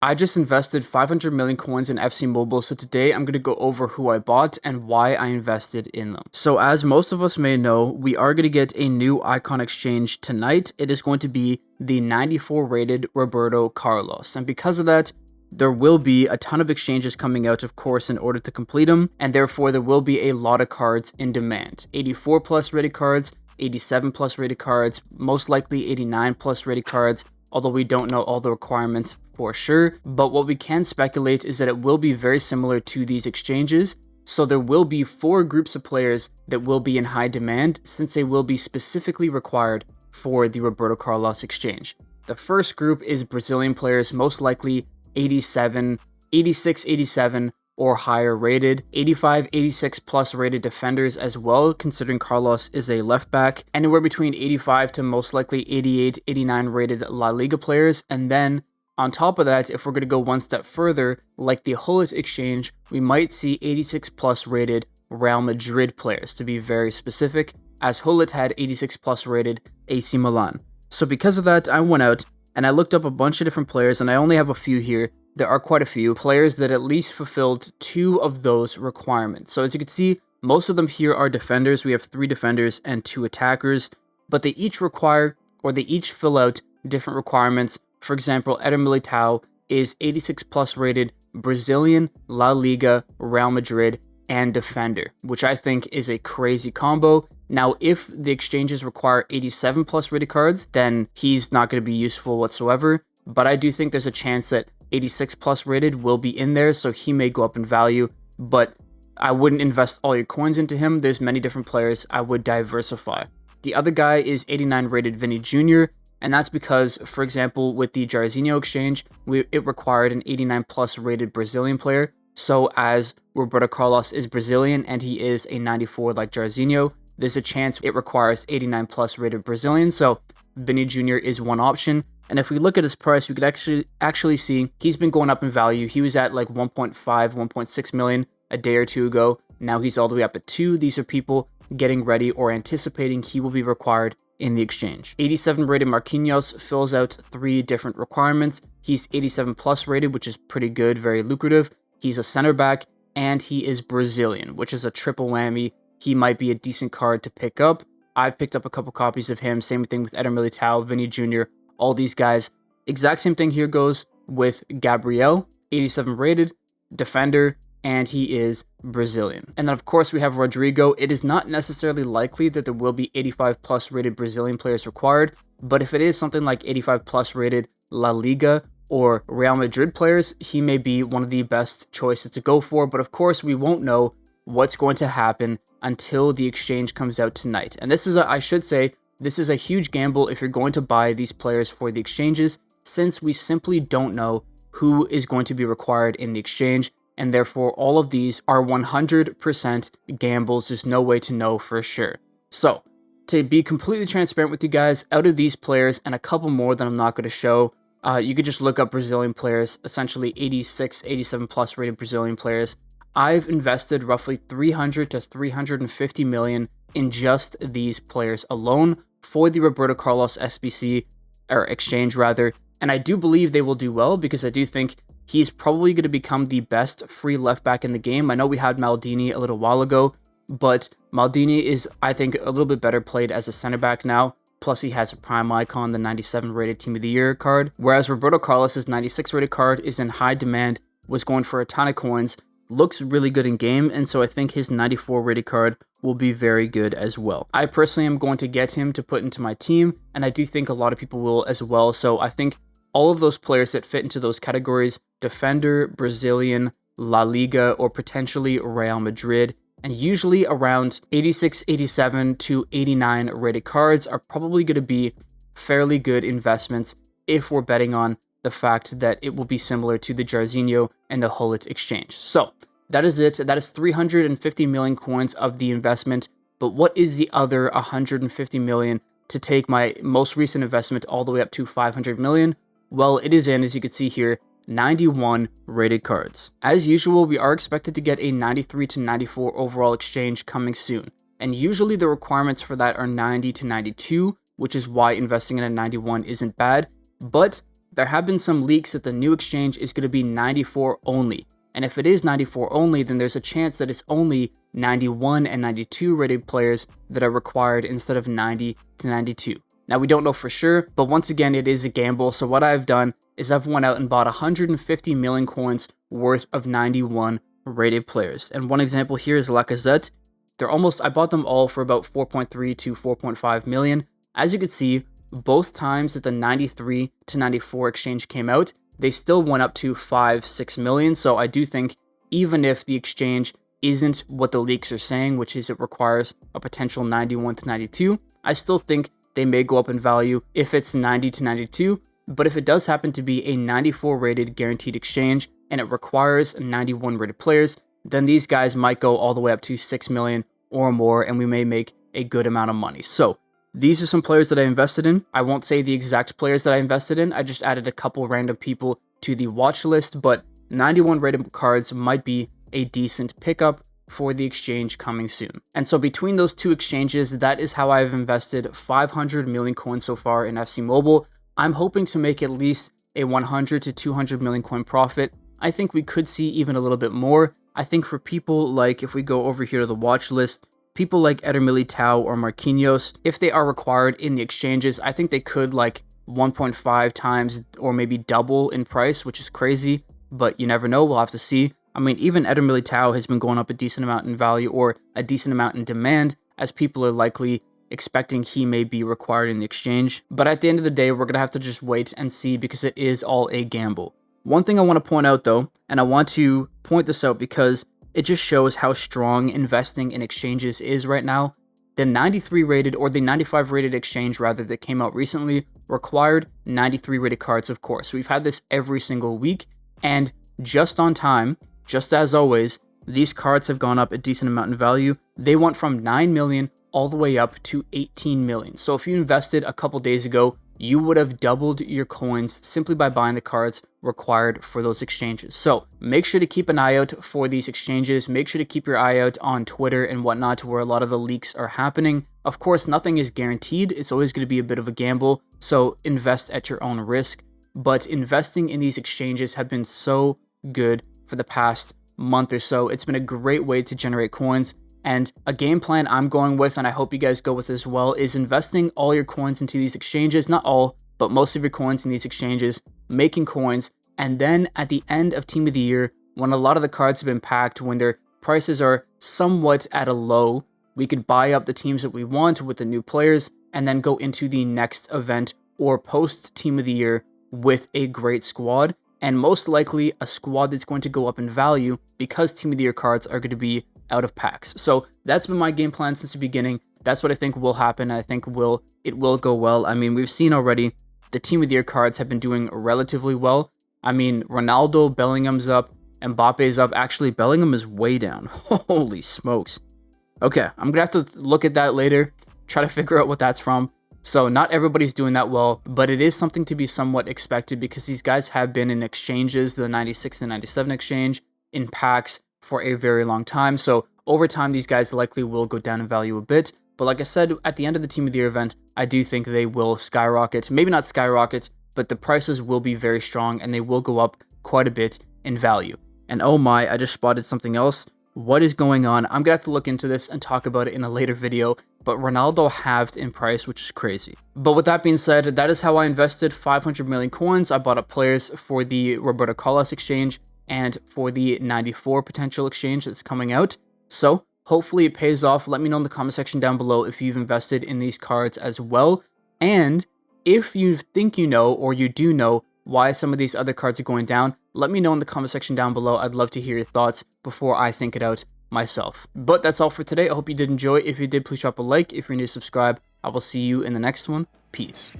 I just invested 500 million coins in FC Mobile, so today I'm going to go over who I bought and why I invested in them. So as most of us may know, we are going to get a new icon exchange tonight. It is going to be the 94 rated Roberto Carlos, and because of that, there will be a ton of exchanges coming out, of course, in order to complete them, and therefore there will be a lot of cards in demand. 84 plus rated cards, 87 plus rated cards, most likely 89 plus rated cards, although we don't know all the requirements for sure. But what we can speculate is that it will be very similar to these exchanges. So there will be 4 groups of players that will be in high demand, since they will be specifically required for the Roberto Carlos exchange. The first group is Brazilian players, most likely 87, 86, 87, or higher rated, 85, 86 plus rated defenders as well, considering Carlos is a left back, anywhere between 85 to most likely 88, 89 rated La Liga players. And then on top of that, if we're going to go one step further, like the Hullet exchange, we might see 86 plus rated Real Madrid players, to be very specific, as Hullet had 86 plus rated AC Milan. So because of that, I went out and I looked up a bunch of different players, and I only have a few here. There are quite a few players that at least fulfilled 2 of those requirements. So as you can see, most of them here are defenders. We have 3 defenders and 2 attackers, but they each require, or they each fill out different requirements. For example, Eder Militao is 86 plus rated Brazilian, La Liga, Real Madrid, and defender, which I think is a crazy combo. Now, if the exchanges require 87 plus rated cards, then he's not going to be useful whatsoever. But I do think there's a chance that 86 plus rated will be in there, so he may go up in value. But I wouldn't invest all your coins into him. There's many different players. I would diversify. The other guy is 89 rated Vinny Jr., and that's because, for example, with the Jairzinho exchange, it required an 89 plus rated Brazilian player. So as Roberto Carlos is Brazilian and he is a 94 like Jairzinho, there's a chance it requires 89 plus rated Brazilian. So Vinny Jr. is one option. And if we look at his price, we could actually see he's been going up in value. He was at like 1.5, 1.6 million a day or two ago. Now he's all the way up at 2. These are people getting ready or anticipating he will be required in the exchange. 87 rated Marquinhos fills out 3 different requirements. He's 87 plus rated, which is pretty good, very lucrative. He's a center back, and he is Brazilian, which is a triple whammy. He might be a decent card to pick up. I've picked up a couple copies of him. Same thing with Eder Militao, Vinny Jr., all these guys. Exact same thing here goes with Gabriel, 87 rated, defender, and he is Brazilian. And then of course we have Rodrigo. It is not necessarily likely that there will be 85 plus rated Brazilian players required, but if it is something like 85 plus rated La Liga or Real Madrid players, he may be one of the best choices to go for. But of course we won't know what's going to happen until the exchange comes out tonight. And this is I should say, this is a huge gamble if you're going to buy these players for the exchanges, since we simply don't know who is going to be required in the exchange, and therefore all of these are 100% gambles. There's no way to know for sure. So, to be completely transparent with you guys, out of these players and a couple more that I'm not going to show, you could just look up Brazilian players, essentially 86, 87 plus rated Brazilian players. I've invested roughly 300 to 350 million in just these players alone for the Roberto Carlos SBC, or exchange rather, and I do believe they will do well because I do think he's probably going to become the best free left back in the game. I know we had Maldini a little while ago, but Maldini is, I think, a little bit better played as a center back now. Plus he has a prime icon, the 97 rated Team of the Year card, whereas Roberto Carlos's 96 rated card is in high demand, was going for a ton of coins, looks really good in game, and so I think his 94 rated card will be very good as well. I personally am going to get him to put into my team, and I do think a lot of people will as well. So I think all of those players that fit into those categories, defender, Brazilian, La Liga, or potentially Real Madrid, and usually around 86, 87 to 89 rated cards are probably going to be fairly good investments if we're betting on the fact that it will be similar to the Jairzinho and the Hullet exchange. So that is it. That is 350 million coins of the investment. But what is the other 150 million to take my most recent investment all the way up to 500 million? Well, it is in, as you can see here, 91 rated cards. As usual, we are expected to get a 93 to 94 overall exchange coming soon. And usually the requirements for that are 90 to 92, which is why investing in a 91 isn't bad. But there have been some leaks that the new exchange is going to be 94 only. And if it is 94 only, then there's a chance that it's only 91 and 92 rated players that are required instead of 90 to 92. Now, we don't know for sure, but once again, it is a gamble. So what I've done is I've went out and bought 150 million coins worth of 91 rated players. And one example here is Lacazette. I bought them all for about 4.3 to 4.5 million. As you can see, both times that the 93 to 94 exchange came out, they still went up to 5-6 million. So I do think even if the exchange isn't what the leaks are saying, which is it requires a potential 91 to 92, I still think they may go up in value if it's 90 to 92. But if it does happen to be a 94 rated guaranteed exchange and it requires 91 rated players, then these guys might go all the way up to 6 million or more, and we may make a good amount of money. So these are some players that I invested in. I won't say the exact players that I invested in. I just added a couple random people to the watch list, but 91 rated cards might be a decent pickup for the exchange coming soon. And so between those two exchanges, that is how I've invested 500 million coins so far in FC Mobile. I'm hoping to make at least a 100 to 200 million coin profit. I think we could see even a little bit more. I think for people like, if we go over here to the watch list, people like Eder Militao or Marquinhos, if they are required in the exchanges, I think they could like 1.5 times or maybe double in price, which is crazy, but you never know. We'll have to see. I mean, even Eder Militao has been going up a decent amount in value or a decent amount in demand, as people are likely expecting he may be required in the exchange. But at the end of the day, we're going to have to just wait and see because it is all a gamble. One thing I want to point out though, and I want to point this out because it just shows how strong investing in exchanges is right now. The 93 rated or the 95 rated exchange rather that came out recently required 93 rated cards, of course. We've had this every single week, and just on time, just as always, these cards have gone up a decent amount in value. They went from 9 million all the way up to 18 million. So if you invested a couple days ago, you would have doubled your coins simply by buying the cards required for those exchanges. So make sure to keep an eye out for these exchanges. Make sure to keep your eye out on Twitter and whatnot, where a lot of the leaks are happening. Of course, nothing is guaranteed. It's always going to be a bit of a gamble. So invest at your own risk. But investing in these exchanges have been so good for the past month or so. It's been a great way to generate coins. And a game plan I'm going with, and I hope you guys go with as well, is investing all your coins into these exchanges. Not all, but most of your coins in these exchanges, making coins. And then at the end of Team of the Year, when a lot of the cards have been packed, when their prices are somewhat at a low, we could buy up the teams that we want with the new players and then go into the next event or post Team of the Year with a great squad. And most likely a squad that's going to go up in value because Team of the Year cards are going to be out of packs. So that's been my game plan since the beginning. That's what I think will happen. I think it will go well. I mean, we've seen already the Team of the Year cards have been doing relatively well. I mean, Ronaldo, Bellingham's up, Mbappe's up. Actually, Bellingham is way down. Holy smokes. Okay, I'm gonna have to look at that later, try to figure out what that's from. So not everybody's doing that well, but it is something to be somewhat expected because these guys have been in exchanges, the 96 and 97 exchange, in packs for a very long time. So over time, these guys likely will go down in value a bit. But like I said, at the end of the Team of the Year event, I do think they will skyrocket. Maybe not skyrocket, but the prices will be very strong and they will go up quite a bit in value. And oh my, I just spotted something else. What is going on? I'm gonna have to look into this and talk about it in a later video, but Ronaldo halved in price, which is crazy. But with that being said, that is how I invested 500 million coins. I bought up players for the Roberto Carlos exchange and for the 94 potential exchange that's coming out. So hopefully it pays off. Let me know in the comment section down below if you've invested in these cards as well. And if you think you know, or you do know, why some of these other cards are going down, let me know in the comment section down below. I'd love to hear your thoughts before I think it out myself. But that's all for today. I hope you did enjoy. If you did, please drop a like. If you're new, subscribe. I will see you in the next one. Peace.